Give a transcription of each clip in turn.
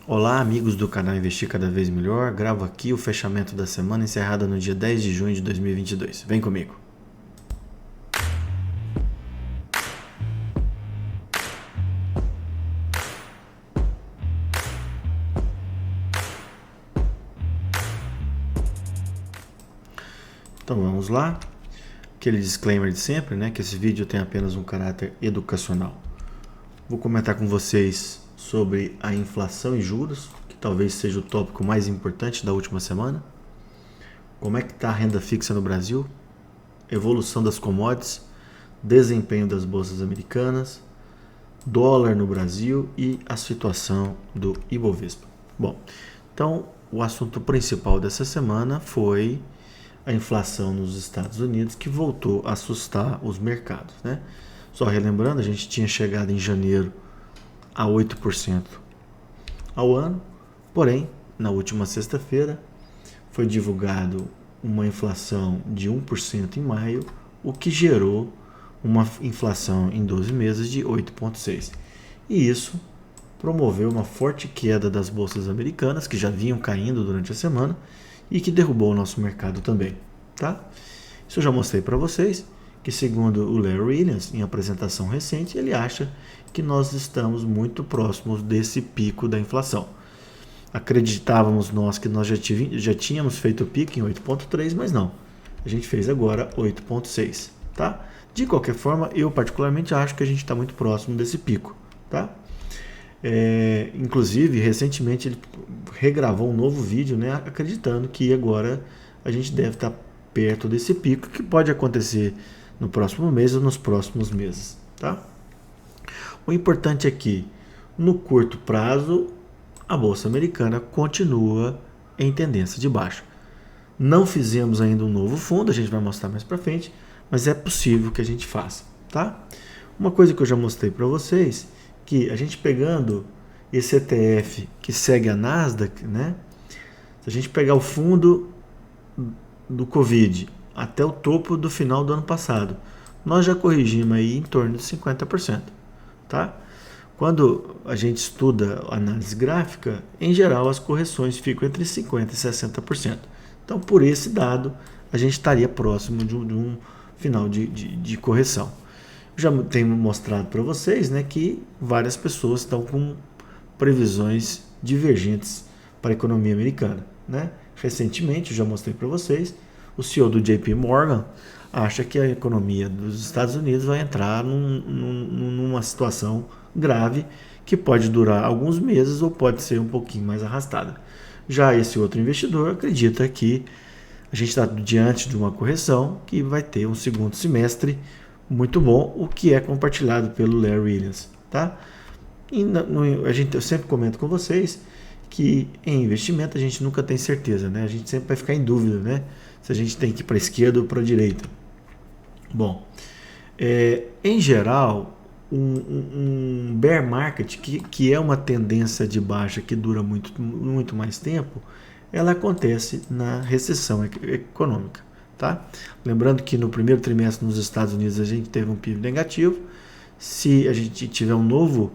Olá, amigos do canal Investir Cada Vez Melhor. Gravo aqui o fechamento da semana encerrada no dia 10 de junho de 2022. Vem comigo. Então vamos lá. Aquele disclaimer de sempre, né? Que esse vídeo tem apenas um caráter educacional. Vou comentar com vocês sobre a inflação e juros, que talvez seja o tópico mais importante da última semana. Como é que está a renda fixa no Brasil? Evolução das commodities, desempenho das bolsas americanas, dólar no Brasil e a situação do Ibovespa. Bom, então o assunto principal dessa semana foi a inflação nos Estados Unidos, que voltou a assustar os mercados, né? Só relembrando, a gente tinha chegado em janeiro a 8% ao ano, porém, na última sexta-feira, foi divulgado uma inflação de 1% em maio, o que gerou uma inflação em 12 meses de 8,6%. E isso promoveu uma forte queda das bolsas americanas, que já vinham caindo durante a semana, e que derrubou o nosso mercado também, tá? Isso eu já mostrei para vocês, que segundo o Larry Williams, em apresentação recente, ele acha que nós estamos muito próximos desse pico da inflação. Acreditávamos nós que nós já tínhamos feito o pico em 8,3, mas não. A gente fez agora 8,6, tá? De qualquer forma, eu particularmente acho que a gente está muito próximo desse pico, tá? Inclusive, recentemente ele regravou um novo vídeo, né, acreditando que agora a gente deve estar perto desse pico, que pode acontecer no próximo mês ou nos próximos meses, tá? O importante é que, no curto prazo, a Bolsa Americana continua em tendência de baixa. Não fizemos ainda um novo fundo, a gente vai mostrar mais para frente, mas é possível que a gente faça, tá? Uma coisa que eu já mostrei para vocês, que a gente pegando esse ETF que segue a Nasdaq, né? Se a gente pegar o fundo do Covid até o topo do final do ano passado, nós já corrigimos aí em torno de 50%, tá? Quando a gente estuda análise gráfica, em geral as correções ficam entre 50% e 60%. Então, por esse dado, a gente estaria próximo de um final de correção. Já tenho mostrado para vocês, né, que várias pessoas estão com previsões divergentes para a economia americana, né? Recentemente, eu já mostrei para vocês, o CEO do JP Morgan acha que a economia dos Estados Unidos vai entrar numa situação grave que pode durar alguns meses ou pode ser um pouquinho mais arrastada. Já esse outro investidor acredita que a gente está diante de uma correção que vai ter um segundo semestre muito bom, o que é compartilhado pelo Larry Williams, tá? E eu sempre comento com vocês que em investimento a gente nunca tem certeza, né? A gente sempre vai ficar em dúvida, né? Se a gente tem que ir para a esquerda ou para a direita. Bom, em geral, um bear market, que é uma tendência de baixa que dura muito mais tempo, ela acontece na recessão econômica, tá? Lembrando que no primeiro trimestre nos Estados Unidos a gente teve um PIB negativo. Se a gente tiver um novo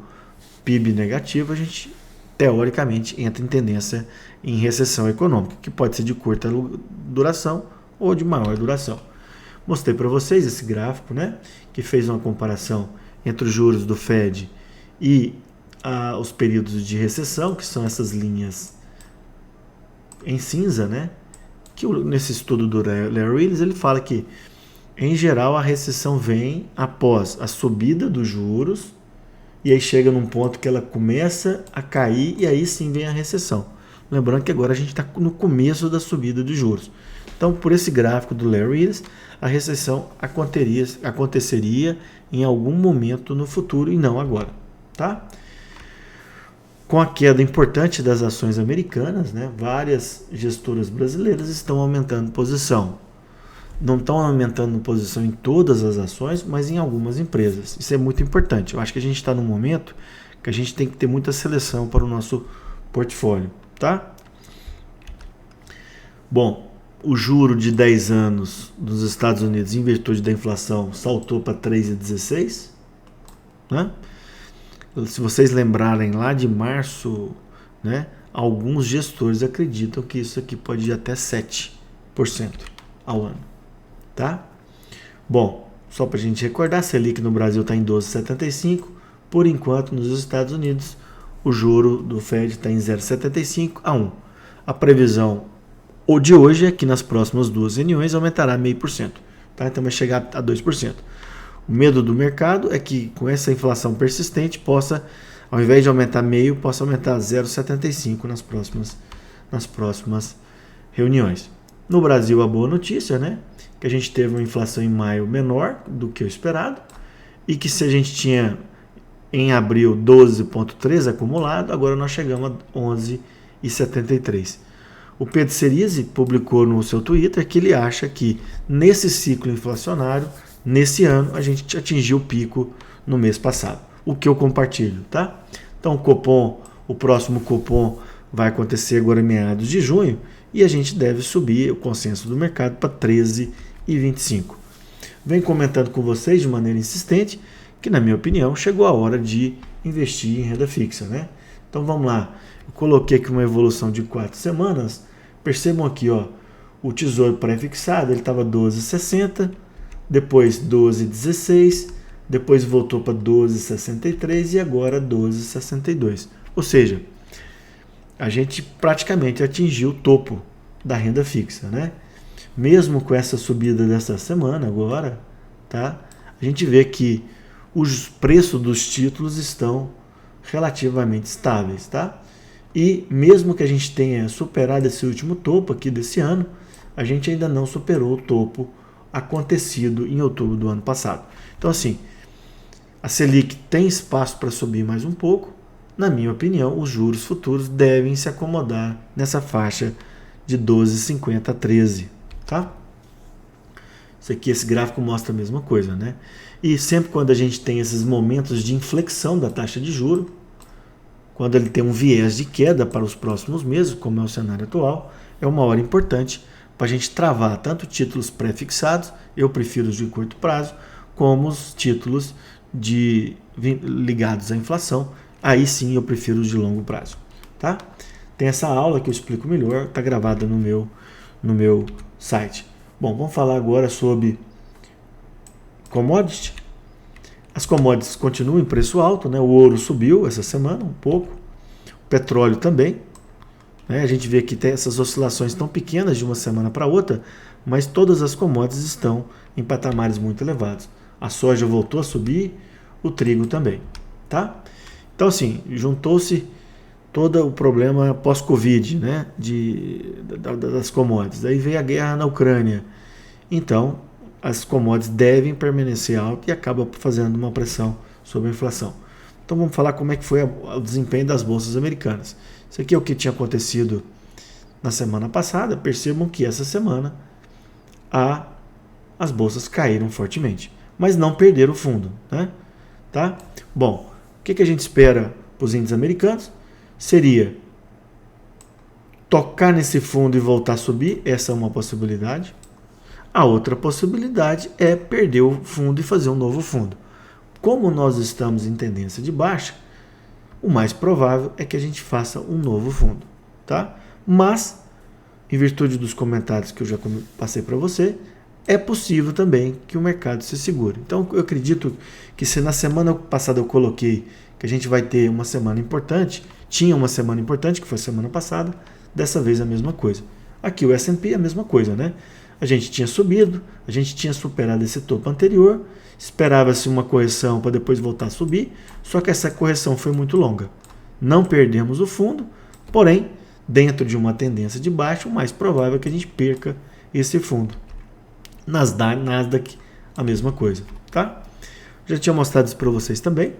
PIB negativo, a gente teoricamente entra em tendência em recessão econômica, que pode ser de curta duração ou de maior duração. Mostrei para vocês esse gráfico, né, que fez uma comparação entre os juros do Fed e os períodos de recessão, que são essas linhas em cinza, né? Que nesse estudo do Larry Williams ele fala que, em geral, a recessão vem após a subida dos juros e aí chega num ponto que ela começa a cair e aí sim vem a recessão. Lembrando que agora a gente está no começo da subida dos juros. Então, por esse gráfico do Larry Williams, a recessão aconteceria em algum momento no futuro e não agora, tá? Com a queda importante das ações americanas, né, várias gestoras brasileiras estão aumentando posição. Não estão aumentando posição em todas as ações, mas em algumas empresas. Isso é muito importante. Eu acho que a gente está num momento que a gente tem que ter muita seleção para o nosso portfólio, tá? Bom, o juro de 10 anos dos Estados Unidos, em virtude da inflação, saltou para 3,16, né? Se vocês lembrarem, lá de março né? Alguns gestores acreditam que isso aqui pode ir até 7% ao ano, tá? Bom, só para a gente recordar, a Selic no Brasil está em 12,75%. Por enquanto, nos Estados Unidos, o juro do Fed está em 0,75 a 1. A previsão de hoje é que nas próximas duas reuniões aumentará 0,5%. Tá? Então vai chegar a 2%. O medo do mercado é que com essa inflação persistente possa, ao invés de aumentar 0,5%, possa aumentar 0,75% nas próximas reuniões. No Brasil, a boa notícia, né? Que a gente teve uma inflação em maio menor do que o esperado e que se a gente tinha em abril 12,3 acumulado, agora nós chegamos a 11,73. O Pedro Cerise publicou no seu Twitter que ele acha que nesse ciclo inflacionário, nesse ano, a gente atingiu o pico no mês passado, o que eu compartilho, tá? Então o próximo Copom vai acontecer agora em meados de junho e a gente deve subir o consenso do mercado para 13,25. Venho comentando com vocês de maneira insistente que, na minha opinião, chegou a hora de investir em renda fixa, né? Então vamos lá, eu coloquei aqui uma evolução de 4 semanas, percebam aqui, ó, o tesouro pré-fixado, ele estava 12,60, depois 12,16, depois voltou para 12,63 e agora 12,62. Ou seja, a gente praticamente atingiu o topo da renda fixa, né? Mesmo com essa subida dessa semana agora, tá? A gente vê que os preços dos títulos estão relativamente estáveis, tá? E mesmo que a gente tenha superado esse último topo aqui desse ano, a gente ainda não superou o topo acontecido em outubro do ano passado. Então, assim, a Selic tem espaço para subir mais um pouco. Na minha opinião, os juros futuros devem se acomodar nessa faixa de 12,50 a 13, tá? Isso aqui, esse gráfico mostra a mesma coisa, né? E sempre quando a gente tem esses momentos de inflexão da taxa de juros, quando ele tem um viés de queda para os próximos meses, como é o cenário atual, é uma hora importante para a gente travar tanto títulos pré-fixados, eu prefiro os de curto prazo, como os títulos ligados à inflação, aí sim eu prefiro os de longo prazo, tá? Tem essa aula que eu explico melhor, está gravada no meu site. Bom, vamos falar agora sobre commodity. As commodities continuam em preço alto, né? O ouro subiu essa semana um pouco, o petróleo também, né? A gente vê que tem essas oscilações tão pequenas de uma semana para outra, mas todas as commodities estão em patamares muito elevados. A soja voltou a subir, o trigo também, tá? Então, assim, juntou-se todo o problema pós-Covid, né, das commodities. Aí veio a guerra na Ucrânia. Então, as commodities devem permanecer altas e acaba fazendo uma pressão sobre a inflação. Então, vamos falar como é que foi o desempenho das bolsas americanas. Isso aqui é o que tinha acontecido na semana passada. Percebam que essa semana as bolsas caíram fortemente, mas não perderam o fundo, né? Tá? Bom, o que a gente espera para os índices americanos? Seria tocar nesse fundo e voltar a subir, essa é uma possibilidade. A outra possibilidade é perder o fundo e fazer um novo fundo. Como nós estamos em tendência de baixa, o mais provável é que a gente faça um novo fundo, tá? Mas, em virtude dos comentários que eu já passei para você, é possível também que o mercado se segure. Então, eu acredito que se na semana passada eu coloquei que a gente vai ter uma semana importante, tinha uma semana importante, que foi a semana passada, dessa vez a mesma coisa. Aqui o S&P é a mesma coisa, né? A gente tinha subido, a gente tinha superado esse topo anterior, esperava-se uma correção para depois voltar a subir, só que essa correção foi muito longa. Não perdemos o fundo, porém, dentro de uma tendência de baixa, o mais provável é que a gente perca esse fundo. Nasdaq, a mesma coisa, tá? Já tinha mostrado isso para vocês também,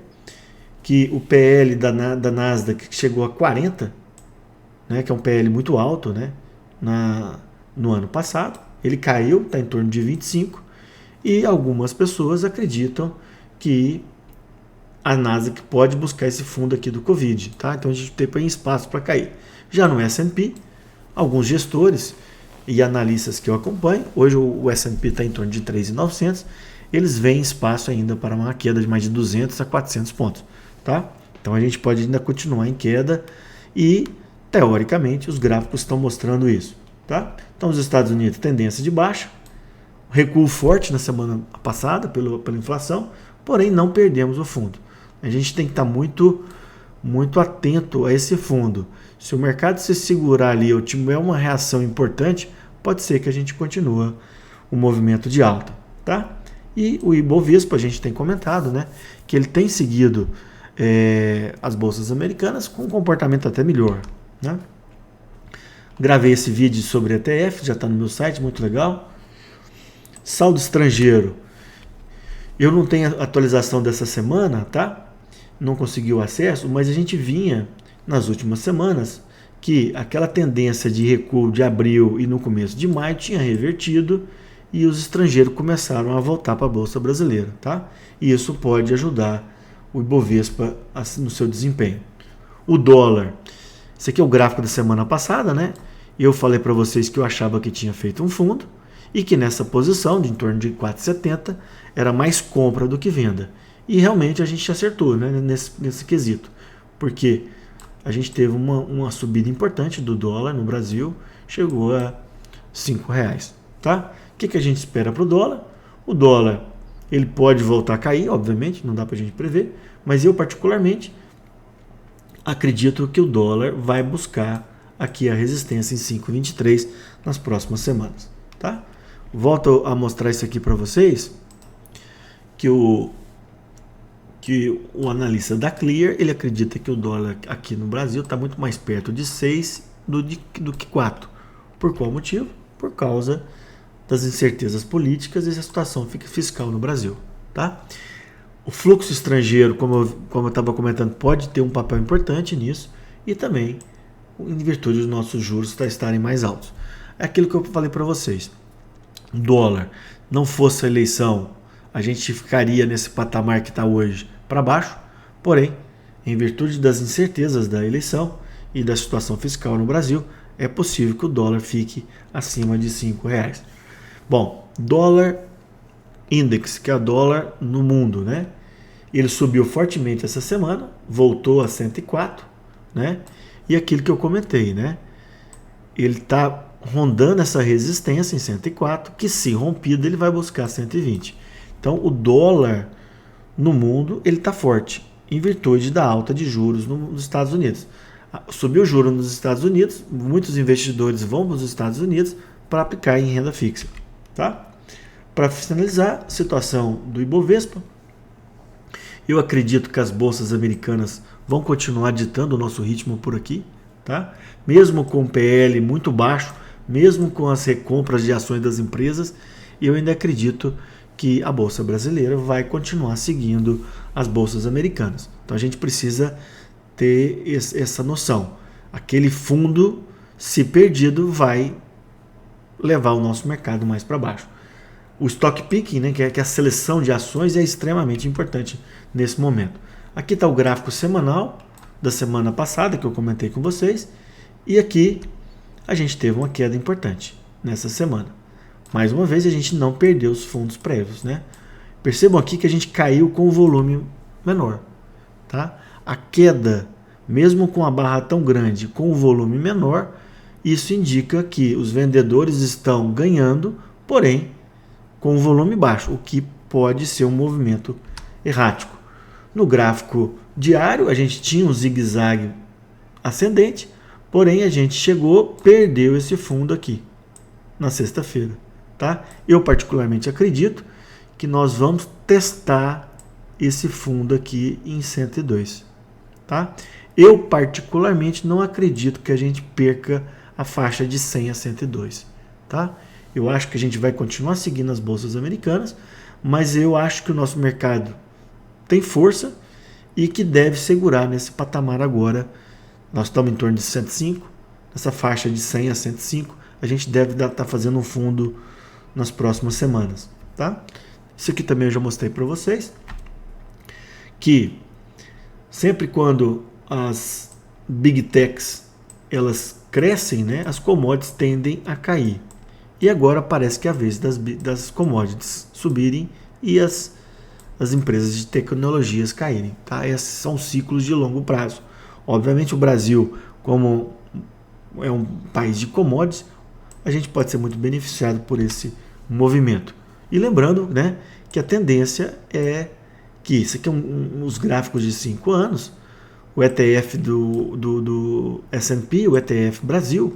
que o PL da Nasdaq chegou a 40, né, que é um PL muito alto, né, no ano passado. Ele caiu, está em torno de 25, e algumas pessoas acreditam que a Nasdaq pode buscar esse fundo aqui do Covid, tá? Então a gente tem espaço para cair. Já no S&P, alguns gestores e analistas que eu acompanho, hoje o S&P está em torno de 3.900, eles veem espaço ainda para uma queda de mais de 200 a 400 pontos, tá? Então a gente pode ainda continuar em queda e, teoricamente, os gráficos estão mostrando isso. Tá? Então, os Estados Unidos, tendência de baixa, recuo forte na semana passada pela inflação, porém não perdemos o fundo. A gente tem que estar muito atento a esse fundo. Se o mercado se segurar ali ou tiver uma reação importante, pode ser que a gente continue o movimento de alta. Tá? E o Ibovespa, a gente tem comentado, né, que ele tem seguido as bolsas americanas com um comportamento até melhor. Né? Gravei esse vídeo sobre ETF, já está no meu site, muito legal. Saldo estrangeiro, eu não tenho atualização dessa semana, tá? Não consegui o acesso, mas a gente vinha nas últimas semanas que aquela tendência de recuo de abril e no começo de maio tinha revertido e os estrangeiros começaram a voltar para a Bolsa Brasileira, tá? E isso pode ajudar o Ibovespa no seu desempenho. O dólar, esse aqui é o gráfico da semana passada, né? Eu falei para vocês que eu achava que tinha feito um fundo e que nessa posição de em torno de 4,70 era mais compra do que venda. E realmente a gente acertou, né, nesse quesito, porque a gente teve uma subida importante do dólar no Brasil, chegou a R$5. Tá? O que a gente espera para o dólar? O dólar ele pode voltar a cair, obviamente, não dá para a gente prever, mas eu particularmente acredito que o dólar vai buscar aqui a resistência em 5,23 nas próximas semanas. Tá? Volto a mostrar isso aqui para vocês, que o analista da Clear, ele acredita que o dólar aqui no Brasil está muito mais perto de 6 do que 4. Por qual motivo? Por causa das incertezas políticas e da situação fiscal no Brasil. Tá? O fluxo estrangeiro, como eu estava comentando, pode ter um papel importante nisso e também em virtude dos nossos juros estarem mais altos. É aquilo que eu falei para vocês. O dólar não fosse a eleição, a gente ficaria nesse patamar que está hoje para baixo, porém, em virtude das incertezas da eleição e da situação fiscal no Brasil, é possível que o dólar fique acima de R$5. Bom, dólar index, que é o dólar no mundo, né? Ele subiu fortemente essa semana, voltou a 104, né? E aquilo que eu comentei, né? Ele está rondando essa resistência em 104, que se rompido ele vai buscar 120. Então o dólar no mundo ele está forte, em virtude da alta de juros nos Estados Unidos. Subiu o juro nos Estados Unidos, muitos investidores vão para os Estados Unidos para aplicar em renda fixa. Tá? Para finalizar, situação do Ibovespa, eu acredito que as bolsas americanas vão continuar ditando o nosso ritmo por aqui, tá? Mesmo com o PL muito baixo, mesmo com as recompras de ações das empresas, eu ainda acredito que a bolsa brasileira vai continuar seguindo as bolsas americanas. Então a gente precisa ter essa noção. Aquele fundo, se perdido, vai levar o nosso mercado mais para baixo. O stock picking, né, que é a seleção de ações, é extremamente importante nesse momento. Aqui está o gráfico semanal da semana passada, que eu comentei com vocês, e aqui a gente teve uma queda importante nessa semana. Mais uma vez, a gente não perdeu os fundos prévios. Né? Percebam aqui que a gente caiu com o volume menor. Tá? A queda, mesmo com a barra tão grande, com o volume menor, isso indica que os vendedores estão ganhando, porém com o volume baixo, o que pode ser um movimento errático. No gráfico diário, a gente tinha um zigue-zague ascendente, porém a gente perdeu esse fundo aqui na sexta-feira. Tá? Eu particularmente acredito que nós vamos testar esse fundo aqui em 102. Tá? Eu particularmente não acredito que a gente perca a faixa de 100 a 102. Tá? Eu acho que a gente vai continuar seguindo as bolsas americanas, mas eu acho que o nosso mercado tem força e que deve segurar nesse patamar agora. Nós estamos em torno de 105, nessa faixa de 100 a 105, a gente deve estar fazendo um fundo nas próximas semanas. Tá? Isso aqui também eu já mostrei para vocês, que sempre quando as Big Techs elas crescem, né, as commodities tendem a cair. E agora parece que é a vez das commodities subirem e as empresas de tecnologias caírem. Tá? Esses são ciclos de longo prazo. Obviamente o Brasil, como é um país de commodities, a gente pode ser muito beneficiado por esse movimento. E lembrando, né, que a tendência é que isso aqui é os gráficos de 5 anos, o ETF do S&P, o ETF Brasil,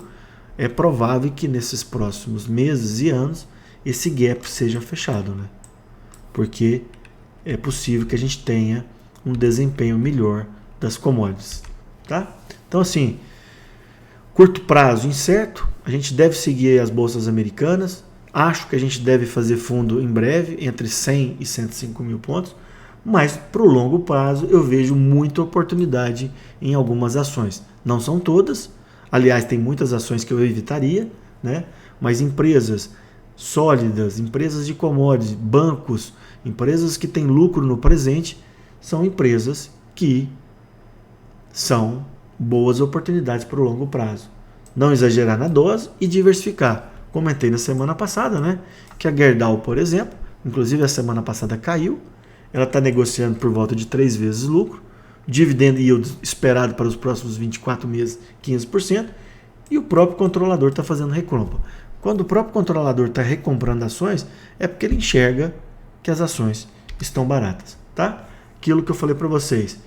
é provável que nesses próximos meses e anos esse gap seja fechado, né? Porque é possível que a gente tenha um desempenho melhor das commodities, tá? Então, assim, curto prazo incerto, a gente deve seguir as bolsas americanas. Acho que a gente deve fazer fundo em breve, entre 100 e 105 mil pontos, mas para o longo prazo eu vejo muita oportunidade em algumas ações. Não são todas, aliás, tem muitas ações que eu evitaria, né? Mas empresas sólidas, empresas de commodities, bancos, empresas que têm lucro no presente, são empresas que são boas oportunidades para o longo prazo. Não exagerar na dose e diversificar. Comentei na semana passada, né, que a Gerdau, por exemplo, inclusive a semana passada caiu, ela está negociando por volta de 3 vezes lucro, dividend yield esperado para os próximos 24 meses, 15%, e o próprio controlador está fazendo recompra. Quando o próprio controlador está recomprando ações, é porque ele enxerga que as ações estão baratas, tá? Aquilo que eu falei para vocês,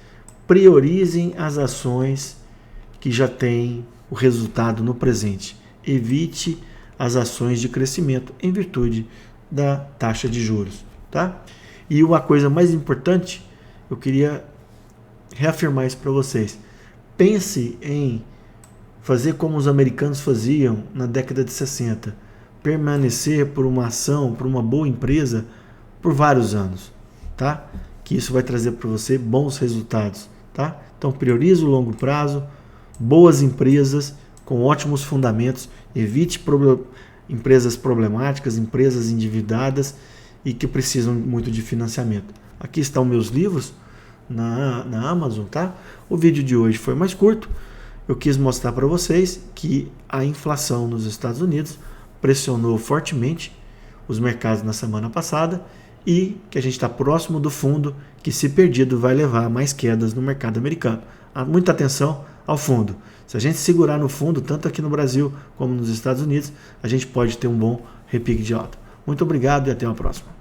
priorizem as ações que já têm o resultado no presente. Evite as ações de crescimento em virtude da taxa de juros, tá? E uma coisa mais importante, eu queria reafirmar isso para vocês. Pense em fazer como os americanos faziam na década de 60, permanecer por uma ação, por uma boa empresa por vários anos, tá? Que isso vai trazer para você bons resultados, tá? Então priorize o longo prazo, boas empresas com ótimos fundamentos, evite empresas problemáticas, empresas endividadas e que precisam muito de financiamento. Aqui estão meus livros na Amazon, tá? O vídeo de hoje foi mais curto. Eu quis mostrar para vocês que a inflação nos Estados Unidos pressionou fortemente os mercados na semana passada e que a gente está próximo do fundo que, se perdido, vai levar a mais quedas no mercado americano. Muita atenção ao fundo. Se a gente segurar no fundo, tanto aqui no Brasil como nos Estados Unidos, a gente pode ter um bom repique de alta. Muito obrigado e até uma próxima.